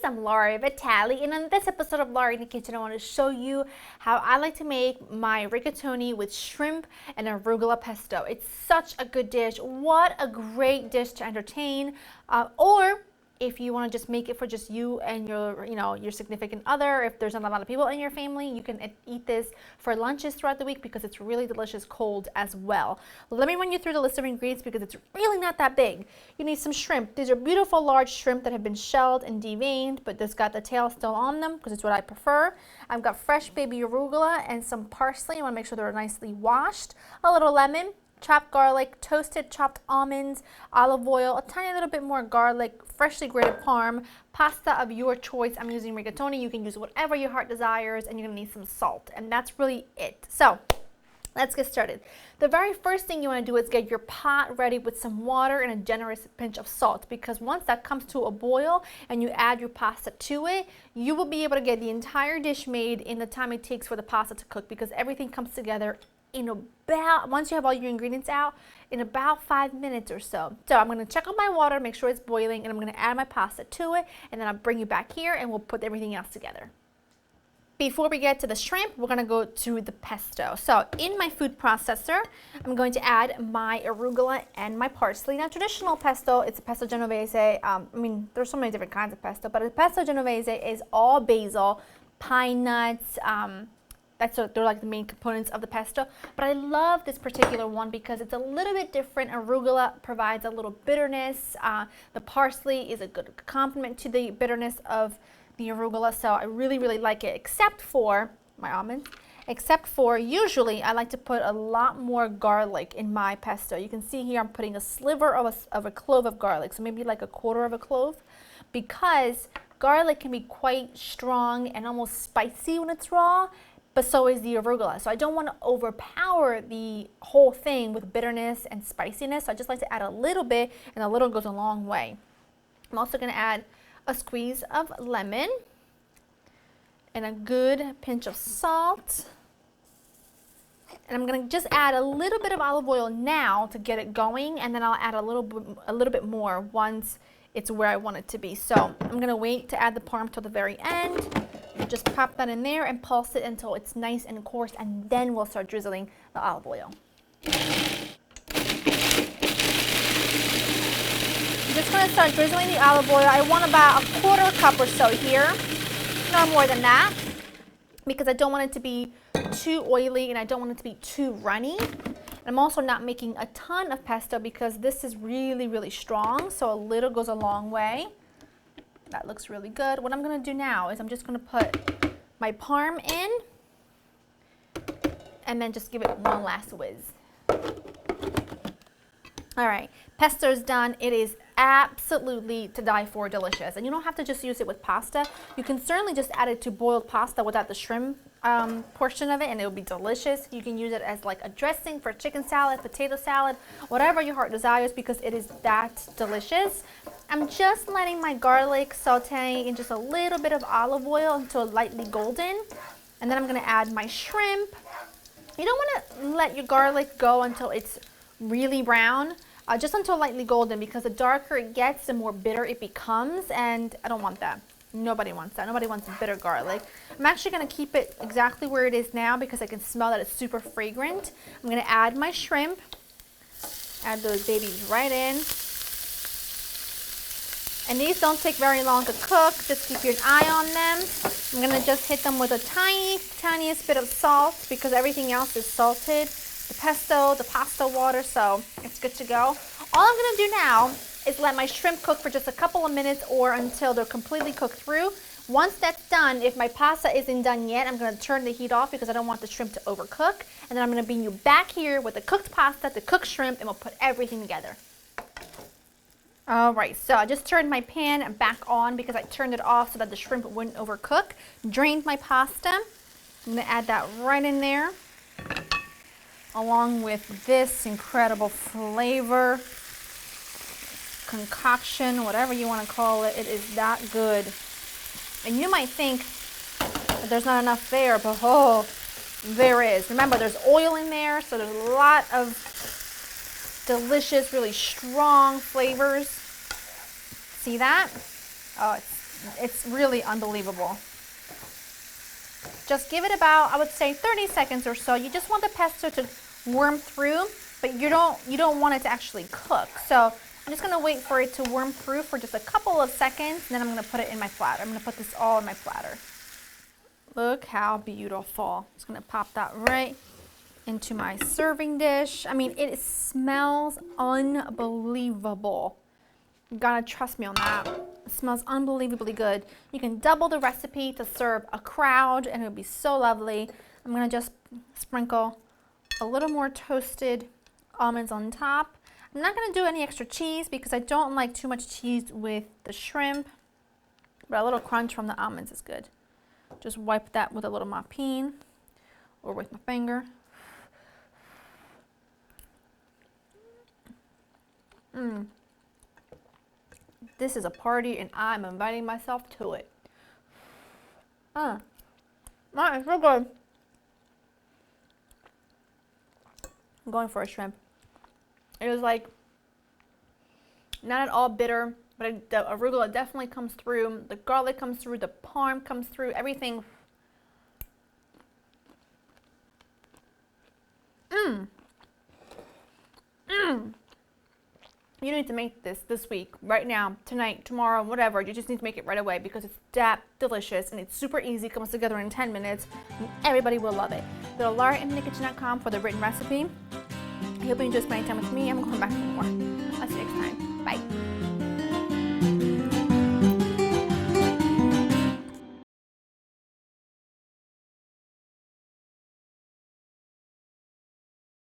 I'm Laura Vitale, and on this episode of Laura in the Kitchen, I want to show you how I like to make my rigatoni with shrimp and arugula pesto. It's such a good dish. What a great dish to entertain, or if you want to just make it for just you and your significant other. If there's not a lot of people in your family, you can eat this for lunches throughout the week because it's really delicious cold as well. Let me run you through the list of ingredients because it's really not that big. You need some shrimp. These are beautiful large shrimp that have been shelled and deveined, but just got the tail still on them because it's what I prefer. I've got fresh baby arugula and some parsley. I want to make sure they're nicely washed. A little lemon, chopped garlic, toasted chopped almonds, olive oil, a tiny little bit more garlic, freshly grated parm, pasta of your choice. I'm using rigatoni. You can use whatever your heart desires, and you're going to need some salt, and that's really it. So let's get started. The very first thing you want to do is get your pot ready with some water and a generous pinch of salt, because once that comes to a boil and you add your pasta to it, you will be able to get the entire dish made in the time it takes for the pasta to cook, because everything comes together in about, once you have all your ingredients out, in about 5 minutes or so. So I'm going to check on my water, make sure it's boiling, and I'm going to add my pasta to it, and then I'll bring you back here and we'll put everything else together. Before we get to the shrimp, we're going to go to the pesto. So in my food processor, I'm going to add my arugula and my parsley. Now, traditional pesto, it's a pesto genovese. There's so many different kinds of pesto, but a pesto genovese is all basil, pine nuts, they're like the main components of the pesto. But I love this particular one because it's a little bit different. Arugula provides a little bitterness. The parsley is a good complement to the bitterness of the arugula, so I really, really like it, except for my almonds. Except for, usually I like to put a lot more garlic in my pesto. You can see here I'm putting a sliver of a clove of garlic, so maybe like a quarter of a clove, because garlic can be quite strong and almost spicy when it's raw, but so is the arugula. So I don't want to overpower the whole thing with bitterness and spiciness. So I just like to add a little bit, and a little goes a long way. I'm also going to add a squeeze of lemon and a good pinch of salt. And I'm going to just add a little bit of olive oil now to get it going, and then I'll add a little bit more once it's where I want it to be. So I'm going to wait to add the parm till the very end. Just pop that in there and pulse it until it's nice and coarse, and then we'll start drizzling the olive oil. I'm just going to start drizzling the olive oil. I want about a quarter cup or so here, no more than that, because I don't want it to be too oily and I don't want it to be too runny. I'm also not making a ton of pesto because this is really, really strong, so a little goes a long way. That looks really good. What I'm going to do now is I'm just going to put my parm in and then just give it one last whiz. All right, pesto is done. It is absolutely to die for delicious. And you don't have to just use it with pasta. You can certainly just add it to boiled pasta without the shrimp portion of it, and it will be delicious. You can use it as like a dressing for chicken salad, potato salad, whatever your heart desires, because it is that delicious. I'm just letting my garlic saute in just a little bit of olive oil until lightly golden, and then I'm going to add my shrimp. You don't want to let your garlic go until it's really brown, just until lightly golden, because the darker it gets, the more bitter it becomes, and I don't want that. Nobody wants that. Nobody wants bitter garlic. I'm actually going to keep it exactly where it is now because I can smell that it's super fragrant. I'm going to add my shrimp, add those babies right in. And these don't take very long to cook. Just keep your eye on them. I'm going to just hit them with a tiniest bit of salt because everything else is salted. The pesto, the pasta water, so it's good to go. All I'm going to do now is let my shrimp cook for just a couple of minutes or until they're completely cooked through. Once that's done, if my pasta isn't done yet, I'm going to turn the heat off because I don't want the shrimp to overcook. And then I'm going to bring you back here with the cooked pasta, the cooked shrimp, and we'll put everything together. All right, so I just turned my pan back on because I turned it off so that the shrimp wouldn't overcook. Drained my pasta. I'm going to add that right in there, along with this incredible flavor concoction, whatever you want to call it. It is that good. And you might think that there's not enough there, but oh, there is. Remember, there's oil in there, so there's a lot of delicious, really strong flavors. See that? Oh, it's It's really unbelievable. Just give it about, I would say 30 seconds or so. You just want the pesto to warm through, but you don't want it to actually cook. So I'm just gonna wait for it to warm through for just a couple of seconds, and then I'm gonna put it in my platter. I'm gonna put this all in my platter. Look how beautiful. Just gonna pop that right into my serving dish. I mean, it smells unbelievable. You gotta trust me on that. It smells unbelievably good. You can double the recipe to serve a crowd and it would be so lovely. I'm gonna just sprinkle a little more toasted almonds on top. I'm not gonna do any extra cheese because I don't like too much cheese with the shrimp, but a little crunch from the almonds is good. Just wipe that with a little mop-peen or with my finger. This is a party and I'm inviting myself to it. That is so good. I'm going for a shrimp. It was like, not at all bitter, but the arugula definitely comes through. The garlic comes through, the parm comes through, everything. You need to make this week, right now, tonight, tomorrow, whatever. You just need to make it right away because it's that delicious and it's super easy, comes together in 10 minutes, and everybody will love it. Go to laurainthekitchen.com for the written recipe. I hope you enjoyed spending time with me. I'm going back for more. I'll see you next time. Bye.